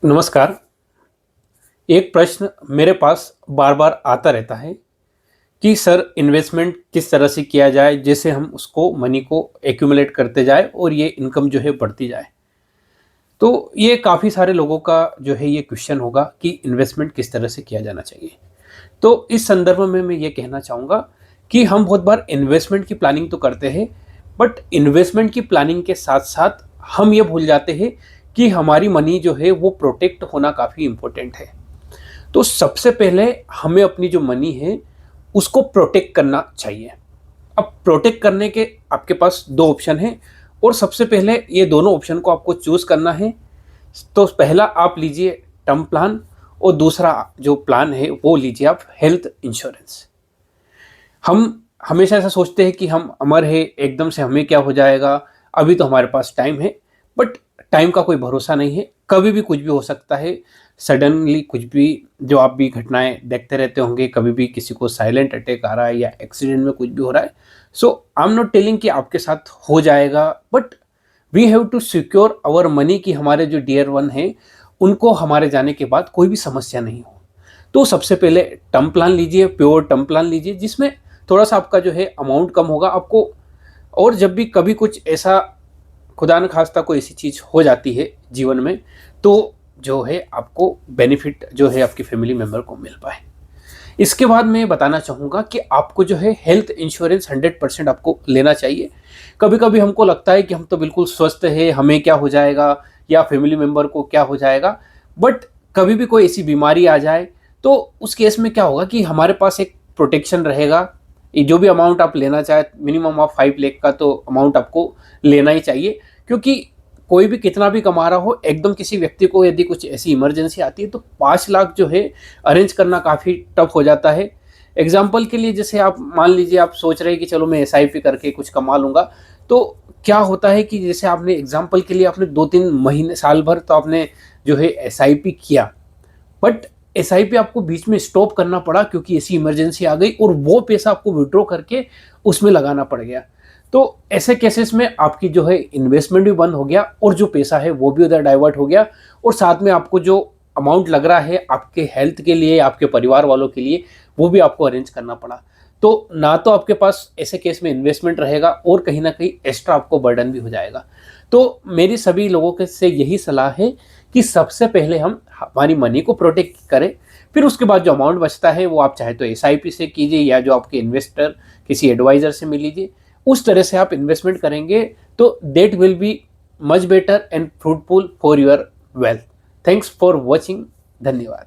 नमस्कार। एक प्रश्न मेरे पास बार-बार आता रहता है कि सर इन्वेस्टमेंट किस तरह से किया जाए जिससे हम उसको मनी को एक्यूमुलेट करते जाएँ और ये इनकम जो है बढ़ती जाए। तो ये काफ़ी सारे लोगों का जो है ये क्वेश्चन होगा कि इन्वेस्टमेंट किस तरह से किया जाना चाहिए। तो इस संदर्भ में मैं ये कहना चाहूँगा कि हम बहुत बार इन्वेस्टमेंट की प्लानिंग तो करते हैं, बट इन्वेस्टमेंट की प्लानिंग के साथ-साथ हम ये भूल जाते हैं कि हमारी मनी जो है वो प्रोटेक्ट होना काफ़ी इम्पोर्टेंट है। तो सबसे पहले हमें अपनी जो मनी है उसको प्रोटेक्ट करना चाहिए। अब प्रोटेक्ट करने के आपके पास 2 ऑप्शन हैं और सबसे पहले ये दोनों ऑप्शन को आपको चूज़ करना है। तो पहला आप लीजिए टर्म प्लान और दूसरा जो प्लान है वो लीजिए आप हेल्थ इंश्योरेंस। हम हमेशा ऐसा सोचते हैं कि हम अमर हैं, एकदम से हमें क्या हो जाएगा, अभी तो हमारे पास टाइम है, बट टाइम का कोई भरोसा नहीं है, कभी भी कुछ भी हो सकता है। सडनली कुछ भी जो आप भी घटनाएँ देखते रहते होंगे, कभी भी किसी को साइलेंट अटैक आ रहा है या एक्सीडेंट में कुछ भी हो रहा है। So I am not telling कि आपके साथ हो जाएगा, but we have to secure our money कि हमारे जो डियर वन हैं, उनको हमारे जाने के बाद कोई भी समस्या नहीं हो। तो सबसे पहले टर्म प्लान लीजिए, प्योर टर्म प्लान लीजिए जिसमें थोड़ा-सा आपका जो है अमाउंट कम होगा आपको। और जब भी कभी कुछ ऐसा खुदा न खास्ता कोई ऐसी चीज़ हो जाती है जीवन में, तो जो है आपको बेनिफिट जो है आपकी फैमिली मेंबर को मिल पाए। इसके बाद मैं बताना चाहूँगा कि आपको जो है हेल्थ इंश्योरेंस 100% आपको लेना चाहिए। कभी-कभी हमको लगता है कि हम तो बिल्कुल स्वस्थ हैं, हमें क्या हो जाएगा या फैमिली मेंबर को क्या हो जाएगा, बट कभी भी कोई ऐसी बीमारी आ जाए, तो उस केस में क्या होगा कि हमारे पास एक प्रोटेक्शन रहेगा। ये जो भी अमाउंट आप लेना चाहें, मिनिमम ऑफ 5 लाख का तो अमाउंट आपको लेना ही चाहिए, क्योंकि कोई भी कितना भी कमा रहा हो, एकदम किसी व्यक्ति को यदि कुछ ऐसी इमरजेंसी आती है तो 5 लाख जो है अरेंज करना काफ़ी टफ हो जाता है। एग्ज़ाम्पल के लिए जैसे आप मान लीजिए आप सोच रहे हैं कि चलो मैं एसआईपी करके कुछ कमा लूँगा, तो क्या होता है कि जैसे आपने एग्ज़ाम्पल के लिए आपने 2-3 महीने साल भर तो आपने जो है एसआईपी किया, बट एसआईपी आपको बीच में स्टॉप करना पड़ा क्योंकि ऐसी इमरजेंसी आ गई और वो पैसा आपको विथड्रॉ करके उसमें लगाना पड़ गया। तो ऐसे केसेस में आपकी जो है इन्वेस्टमेंट भी बंद हो गया और जो पैसा है वो भी उधर डाइवर्ट हो गया, और साथ में आपको जो अमाउंट लग रहा है आपके हेल्थ के लिए, आपके परिवार वालों के लिए, वो भी आपको अरेंज करना पड़ा। तो ना तो आपके पास ऐसे केस में इन्वेस्टमेंट रहेगा और कहीं न कहीं एक्स्ट्रा आपको बर्डन भी हो जाएगा। तो मेरी सभी लोगों के से यही सलाह है कि सबसे पहले हम हमारी मनी को प्रोटेक्ट करें, फिर उसके बाद जो अमाउंट बचता है वो आप चाहे तो एसआईपी से कीजिए या जो आपके इन्वेस्टर किसी एडवाइज़र से मिल लीजिए। उस तरह से आप इन्वेस्टमेंट करेंगे तो that will be much better and fruitful for your wealth. Thanks for watching. धन्यवाद।